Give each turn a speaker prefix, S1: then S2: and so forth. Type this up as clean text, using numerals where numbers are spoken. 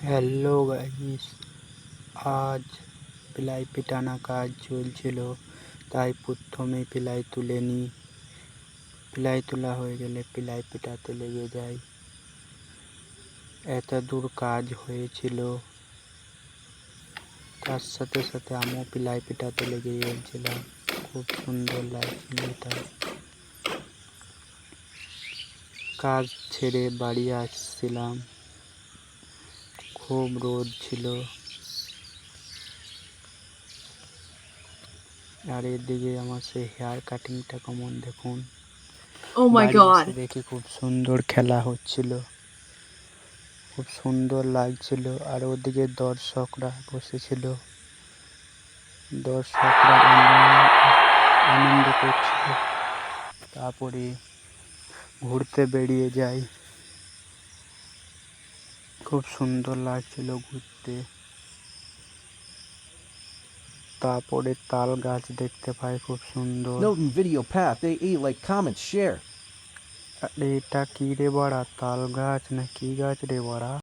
S1: Hello guys, আজ ply পেটানো কাজ চলছিল, তাই প্রথমে প্লাই তুলে নিই। প্লাই তোলা হয়ে গেলে প্লাই পেটাতে লেগে যাই। এত দূর কাজ হয়েছিল, তার সাথে সাথে আমিও প্লাই পেটাতে লেগে গিয়েছিলাম। খুব সুন্দর লাগছিল এটা। কাজ ছেড়ে বাড়ি আসছিলাম, খুব রোদ ছিল। আর এদিকে আমার সেই হেয়ার কাটিংটা কেমন দেখুন।
S2: Oh my
S1: বাড়ি এসে
S2: god.
S1: দেখি খুব সুন্দর খেলা হচ্ছিল, খুব সুন্দর লাগছিল। আর ওদিকে দর্শকরা বসেছিল, দর্শকরা আনন্দ করছিল। তারপরে ঘুরতে বেরিয়ে যাই, খুব সুন্দর লাগছিল ঘুরতে। তারপরে তাল গাছ দেখতে পাই, খুব সুন্দর।
S3: Note and video path, AE, like, comment, share.
S1: আরে এটা কি রে বাড়া, তাল গাছ না কি গাছ রে বাড়া?